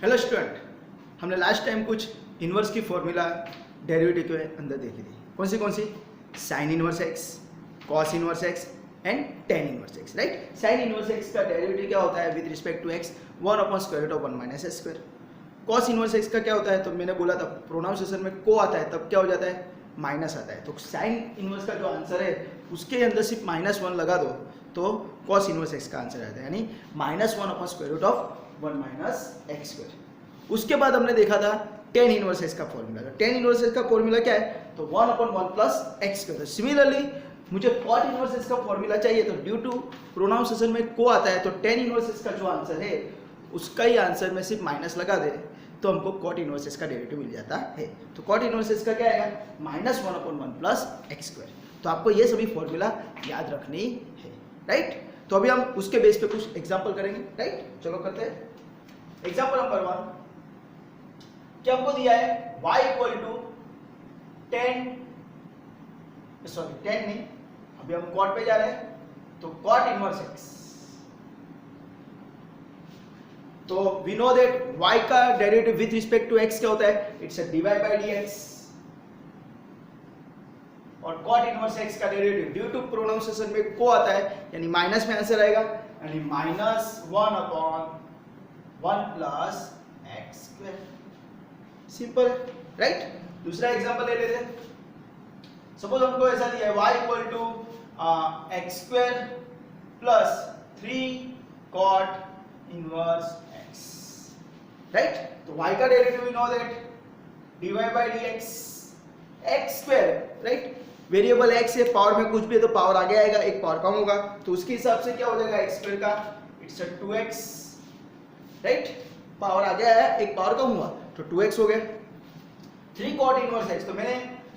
Hello student, हमने last time कुछ inverse की फॉर्मूला डेरिवेटिव के अंदर देखी थी। कौन सी? Sine inverse x, cos inverse x and tan inverse x, right. Sine inverse x का डेरिवेटिव क्या होता है with respect to x? 1/√1 minus x square. Cos inverse x का क्या होता है? तो मैंने बोला था प्रोनाउंसिएशन में को आता है तब क्या हो जाता है? माइनस आता है। तो साइन इनवर्स का जो आंसर है उसके अंदर सिर्फ -1 लगा दो तो कॉस इनवर्स एक्स का आंसर आता है, यानी -1/√1 माइनस एक्स स्क्वायर। उसके बाद हमने देखा था टेन इनवर्स एक्स का फॉर्मूला। टेन इनवर्स एक्स का फॉर्मूला क्या है? तो 1/1 प्लस एक्स स्क्वायर। सिमिलरली मुझे कॉट इनवर्स एक्स का फॉर्मूला चाहिए, तो ड्यू टू प्रोनाउंसिएशन में को आता है तो टेन इनवर्स एक्स का जो आंसर है उसका ही आंसर में सिर्फ माइनस लगा दे तो हमको कॉट इनवर्स एक्स का डेरिवेटिव मिल जाता है। तो कॉट इनवर्स एक्स का क्या आएगा? -1/1 प्लस एक्स स्क्वायर। तो आपको ये सभी फॉर्मूला याद रखनी है, राइट। तो अभी हम उसके बेस पे कुछ एग्जांपल करेंगे, राइट। चलो करते हैं। एग्जांपल नंबर 1 क्या हमको दिया है y इक्वल टू 10 नहीं, अभी हम कॉट पे जा रहे हैं तो कॉट इनवर्स x। तो वी नो दैट y का derivative with respect to x क्या होता है? It's a dy by dx। और कॉट इनवर्स x का डेरिवेटिव ड्यू टू प्रोनाउंसिएशन में को आता है, यानी माइनस में आंसर आएगा, यानी -1/1 plus x square. Simple, right. दूसरा एग्जांपल ले लेते हैं। सपोज हमको ऐसा दिया है y equal to x square plus 3 cot inverse x, right. तो y का derivative we know that dy by dx x square, right. Variable x है, पावर में कुछ भी है तो पावर आगे आएगा, एक पावर कम होगा तो उसके हिसाब से क्या हो जाएगा x स्क्वायर का? It's 2x, right. पावर आगे आया, एक पावर कम हुआ तो 2x हो गया। 3 कॉट इनवर्स x, तो मैंने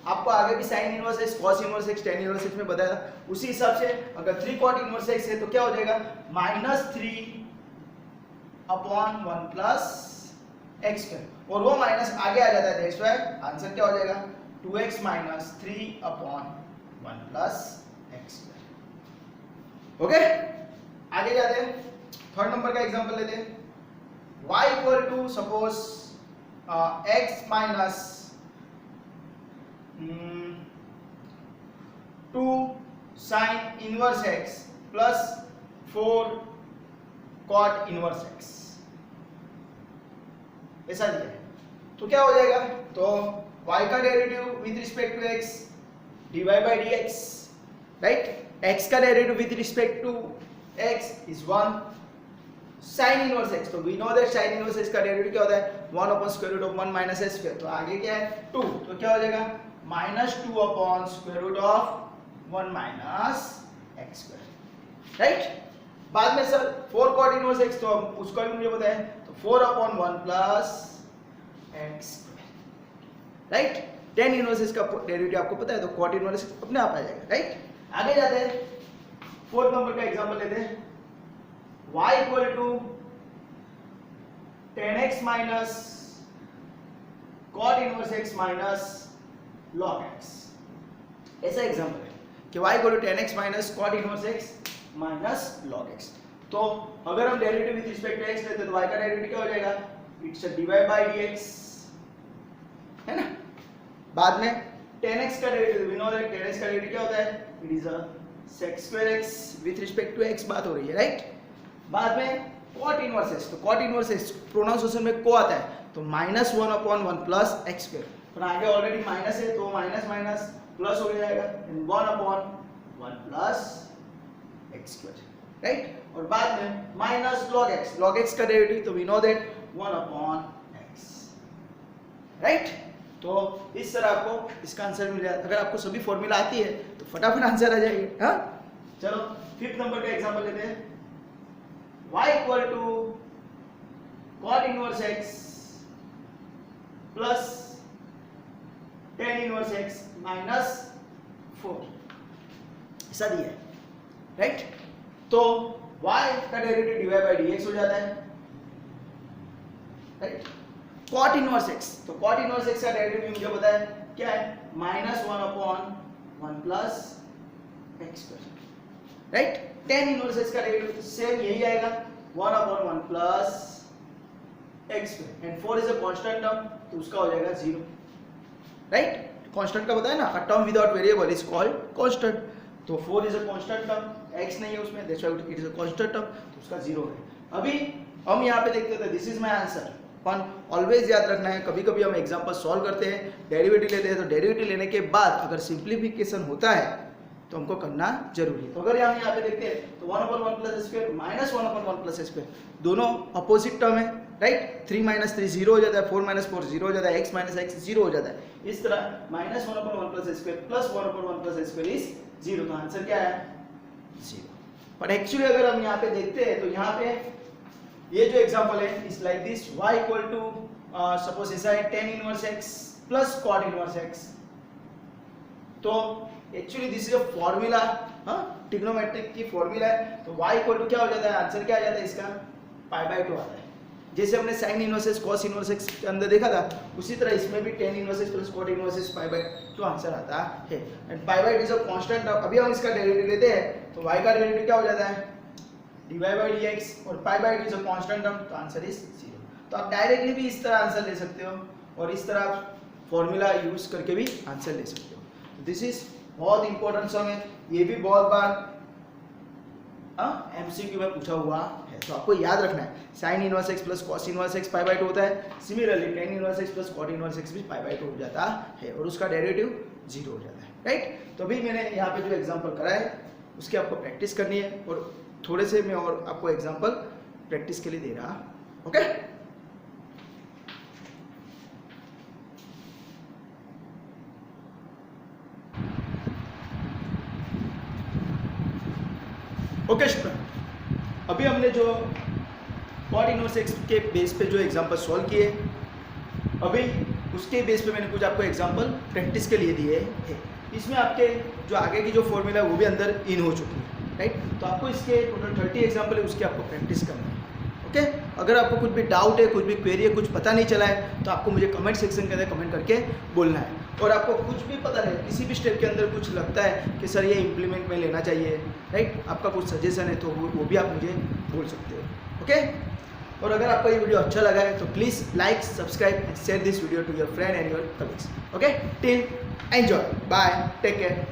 आपको आगे भी sign inverse x, cos inverse x, ten inverse x में बताया था। उसी हिसाब से अगर 3 कॉट इनवर्स एक्स है तो क्या हो जाएगा? -3/1 प्लस एक्स स्क्वायर। और वो माइनस आगे आ जाता है, दैट्स व्हाई आंसर क्या हो जाएगा? 2x minus 3/1 plus x square. Okay, आगे जाते हैं। थर्ड नंबर का एग्जांपल लेते हैं। y equal to suppose x minus 2 sine inverse x plus 4 cot inverse x, ऐसा दिया है। तो क्या हो जाएगा? तो y का derivative with respect to x dy by dx, right. x का derivative with respect to x is 1 sine inverse x। तो we know that sine inverse x का डेरिवेटिव क्या होता है? 1/√1 माइनस x स्क्वायर। तो आगे क्या है? 2, तो क्या हो जाएगा? -2/√1 माइनस x स्क्वायर, राइट। बाद में सर 4 कॉट इनवर्स x, तो उसका भी मुझे पता है, तो 4/1 plus x square, right. Ten inverse x का डेरिवेटिव आपको पता है तो कॉट इनवर्स x अपने आप आ जाएगा, राइट। आगे जाते हैं, फोर्थ नंबर का एग्जांपल लेते हैं। y equal to 10x minus cot inverse x minus log x, ऐसा एग्जांपल है कि y equal to 10x minus cot inverse x minus log x। तो अगर हम derivative with respect to x लेते हैं तो y का डेरिवेटिव क्या हो जाएगा? इट्स dy बाय dx, है ना। बाद में 10x का derivative, we know that 10x का डेरिवेटिव क्या होता है? It is a sec square x with respect to x, बात हो रही है, राइट। बाद में cot इनवर्स x, तो cot इनवर्स x प्रोनाउंसिएशन में को आता है तो -1/1 प्लस x स्क्वायर। पर आगे ऑलरेडी माइनस है तो माइनस माइनस प्लस हो जाएगा, 1/1 प्लस x स्क्वायर, राइट। और बाद में माइनस log x का डेरिवेटिव, तो we know that 1/x, right. तो इस तरह आपको इसका आंसर मिल जाएगा। अगर आपको सभी फॉर्मूला आती है तो फटाफट आंसर आ जाएगा, हाँ। चलो फिफ्थ नंबर का एग्जांपल लेते हैं। y equal to cot inverse x plus ten inverse x minus 4, ऐसा दिया है, राइट। तो y का डेरिवेटिव dy बाय dx हो जाता है, राइट। कॉट इनवर्स x, तो कॉट इनवर्स x का डेरिवेटिव मुझे पता है क्या है? -1/1 plus x square, right. Ten inverse x का डेरिवेटिव सेम यही आएगा, 1/1 plus x square and 4 is a constant term, तो उसका हो जाएगा 0, राइट। कांस्टेंट का बताया ना, a term without variable is called constant, तो 4 is a constant term, x नहीं है उसमें, that's why it is a constant term, तो उसका 0 है। अभी हम यहाँ पे देखते थे दिस इज माय आंसर, पर ऑलवेज याद रखना है, कभी कभी हम एग्जांपल सॉल्व करते हैं, डेरिवेटिव लेते हैं, तो डेरिवेटिव लेने के बाद अगर सिंप्लीफिकेशन होता है तो हमको करना जरूरी है। तो अगर हम यहाँ पे देखते हैं तो 1/1 plus square minus 1/1 plus square, दोनों अपोजिट टर्म है, राइट। 3 माइनस 3 0 हो जाता है, 4 माइनस 4 0 हो जाता है, x माइनस x 0 हो जाता है। इस तरह minus 1/1 plus square plus 1/1 plus square is 0, तो आंसर क्या है 0। पर एक्चुअली अगर हम यहाँ पे देखते हैं तो यहाँ पे ये जो एग्जांपल है is like this, y equal to suppose ऐसा है tan inverse x plus cot inverse x, तो actually this is a formula, trigonometric की फॉर्मूला है, तो y इक्वल टू क्या हो जाता है, आंसर क्या आ जाता है इसका π/2 आता है। जैसे हमने sin inverse cos inverse x के अंदर देखा था, उसी तरह इसमें भी tan inverse plus cot inverse π/2 answer आता है, एंड π/2 इज अ कांस्टेंट। अभी हम इसका डेरिवेटिव लेते हैं तो y का डेरिवेटिव क्या हो जाता है dy/dx, और π/2 इज अ कांस्टेंट टर्म, तो आंसर इज 0। तो आप डायरेक्टली भी इस तरह आंसर ले सकते हो और इस तरह आप फॉर्मूला यूज करके भी आंसर ले सकते हो। दिस इज बहुत इंपॉर्टेंट सम है, ये भी बहुत बार एमसीक्यू में पूछा हुआ है, तो आपको याद रखना है sin inverse x plus cos inverse x π/2 होता है, similarly tan inverse x plus cot inverse x भी π/2 हो जाता है और उसका डेरिवेटिव 0 हो जाता है, राइट। तो अभी मैंने यहाँ पे जो एग्जांपल करा है उसकी आपको प्रैक्टिस करनी है, और थोड़े से मैं और आपको एग्जांपल प्रैक्टिस के लिए दे रहा, ओके। ओके स्टूडेंट, अभी हमने जो cot इनवर्स x के बेस पे जो एग्जांपल सॉल्व किए, अभी उसके बेस पे मैंने कुछ आपको एग्जांपल प्रैक्टिस के लिए दिए हैं। इसमें आपके जो आगे की जो फॉर्मूला है वो भी अंदर इन हो चुकी है, राइट। तो आपको इसके टोटल 30 एग्जांपल है, उसकी आपको प्रैक्टिस करना है, ओके। अगर आपको कुछ भी डाउट है, कुछ भी क्वेरी है, कुछ पता नहीं चला है, तो आपको मुझे कमेंट सेक्शन के अंदर कमेंट करके बोलना है। और आपको कुछ भी पता नहीं, किसी भी स्टेप के अंदर कुछ लगता है कि सर ये इम्प्लीमेंट में लेना चाहिए, राइट, आपका कुछ सजेशन है तो वो भी आप मुझे बोल सकते हो, ओके। और अगर आपको ये वीडियो अच्छा लगा है तो please like, subscribe and share this video to your friend and your colleagues, okay. Till enjoy, bye, take care.